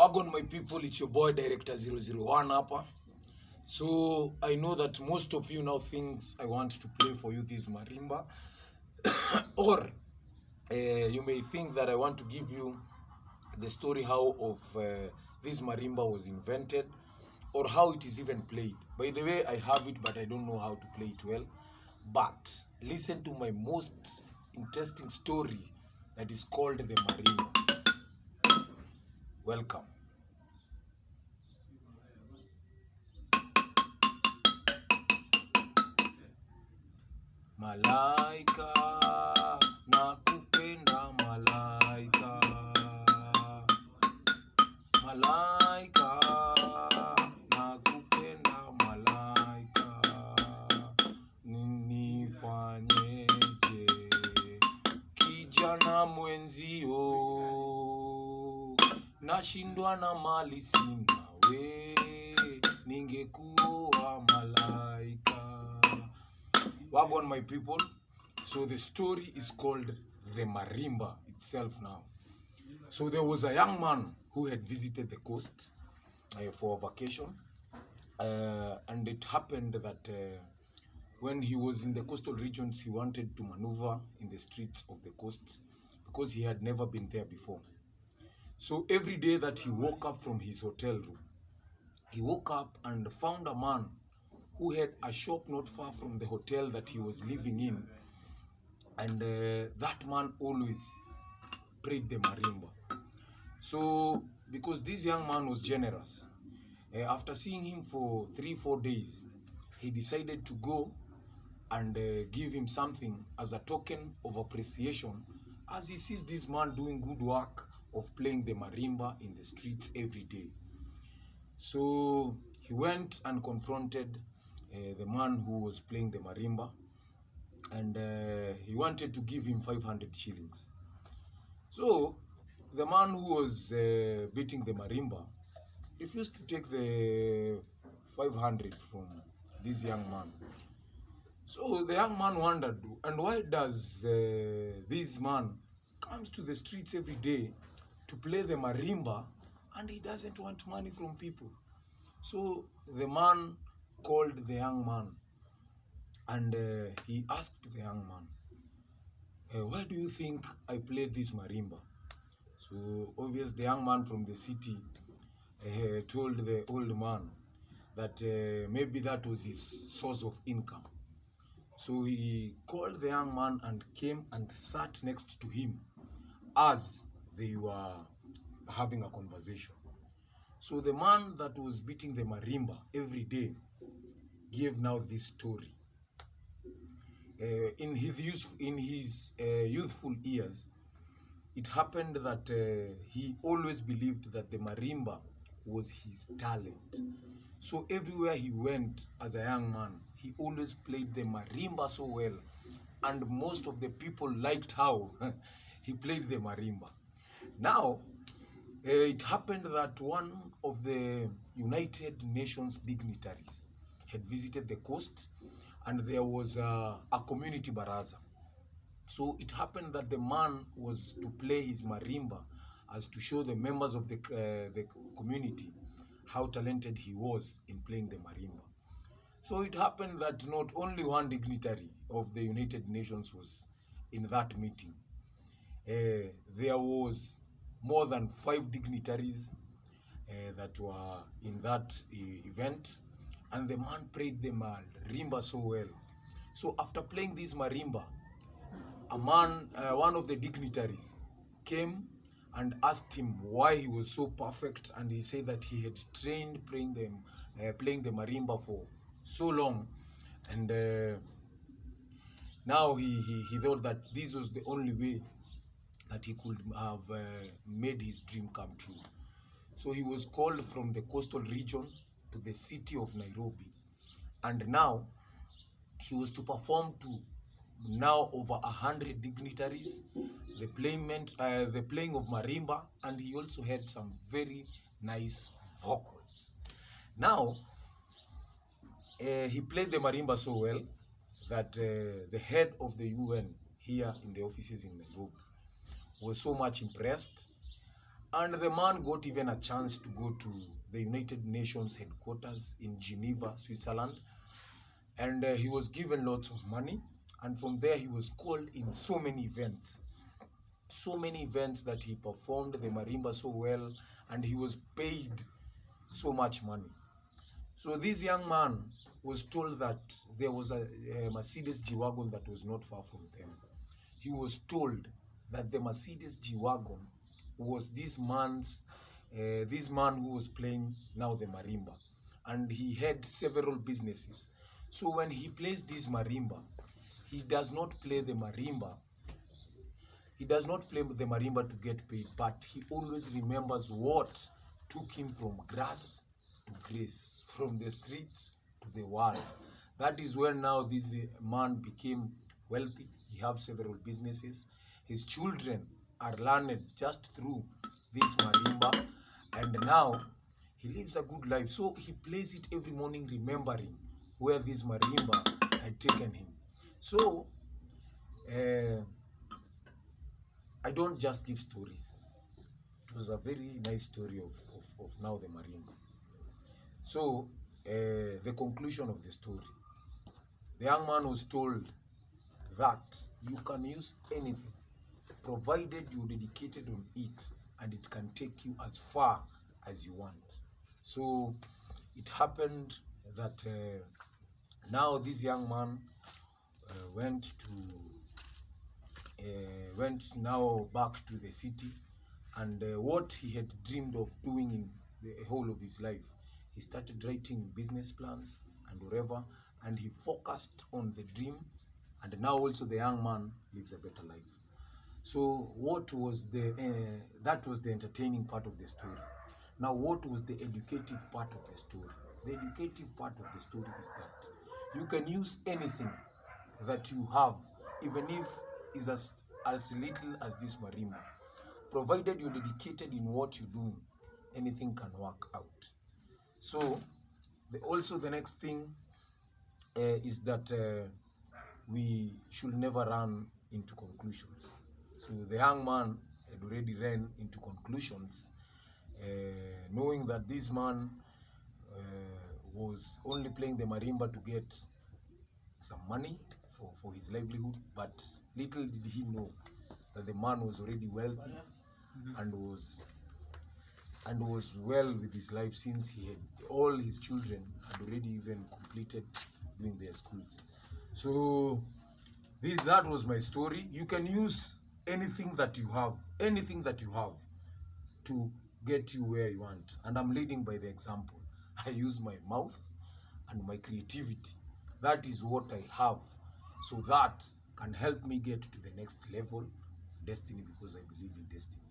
Wagon my people, it's your boy Director 001 hapa. So I know that most of you now thinks I want to play for you this marimba or you may think that I want to give you the story how of this marimba was invented or how it is even played. By the way, I have it, but I don't know how to play it well. But listen to my most interesting story that is called the marimba. Welcome. Malaika, nakupenda malaika. Malaika, nakupenda malaika. Nifanyeje kijana mwenzio, nashindwa na mali sina, we ningekuwa malaika. Wagwan my people. So the story is called the marimba itself now. So there was a young man who had visited the coast for a vacation, and it happened that when he was in the coastal regions, he wanted to maneuver in the streets of the coast because he had never been there before. So every day that he woke up from his hotel room, he woke up and found a man who had a shop not far from the hotel that he was living in, and that man always played the marimba. So because this young man was generous, after seeing him for 3-4 days, he decided to go and give him something as a token of appreciation, as he sees this man doing good work of playing the marimba in the streets every day. So he went and confronted the man who was playing the marimba, and he wanted to give him 500 shillings. So the man who was beating the marimba refused to take the 500 from this young man. So the young man wondered, and why does this man comes to the streets every day to play the marimba and he doesn't want money from people? So the man called the young man, and he asked the young man, why do you think I play this marimba? So obviously the young man from the city told the old man that maybe that was his source of income. So he called the young man and came and sat next to him as they were having a conversation. So the man that was beating the marimba every day gave now this story. In his youthful years, it happened that he always believed that the marimba was his talent. So everywhere he went as a young man, he always played the marimba so well, and most of the people liked how he played the marimba. Now, it happened that one of the United Nations dignitaries had visited the coast, and there was a community baraza. So it happened that the man was to play his marimba as to show the members of the community how talented he was in playing the marimba. So it happened that not only one dignitary of the United Nations was in that meeting. There was more than 5 dignitaries that were in that event, and the man played the marimba so well. So after playing this marimba, a man, one of the dignitaries, came and asked him why he was so perfect, and he said that he had trained playing the marimba for so long, and now he thought that this was the only way that he could have made his dream come true. So he was called from the coastal region to the city of Nairobi, and now he was to perform to now over 100 dignitaries the playing of marimba, and he also had some very nice vocals. Now he played the marimba so well that the head of the UN here in the offices in Nairobi was so much impressed, And the man got even a chance to go to the United Nations headquarters in Geneva, Switzerland. And he was given lots of money. And from there, he was called in so many events. So many events that he performed the marimba so well. And he was paid so much money. So this young man was told that there was a Mercedes G-Wagon that was not far from them. He was told that the Mercedes G-Wagon was this man who was playing now the marimba, and he had several businesses. So when he plays this marimba, he does not play the marimba. He does not play the marimba to get paid, but he always remembers what took him from grass to grace, from the streets to the world. That is when now this man became wealthy. He has several businesses. His children are learned just through this marimba, and now he lives a good life. So he plays it every morning, remembering where this marimba had taken him. So I don't just give stories. It was a very nice story of now the marimba. So the conclusion of the story. The young man was told that you can use anything, provided you're dedicated on it, and it can take you as far as you want. So it happened that now this young man went now back to the city, and what he had dreamed of doing in the whole of his life, he started writing business plans and whatever, and he focused on the dream, and now also the young man lives a better life. So what was that was the entertaining part of the story. Now what was the educative part of the story? The educative part of the story is that you can use anything that you have, even if it's as little as this marimba. Provided you're dedicated in what you're doing, anything can work out. So also the next thing is that we should never run into conclusions. So the young man had already ran into conclusions, knowing that this man was only playing the marimba to get some money for his livelihood, but little did he know that the man was already wealthy and was well with his life, since he had all his children had already even completed doing their schools. So that was my story. You can use anything that you have to get you where you want, and I'm leading by the example. I use my mouth and my creativity. That is what I have, so that can help me get to the next level of destiny, because I believe in destiny.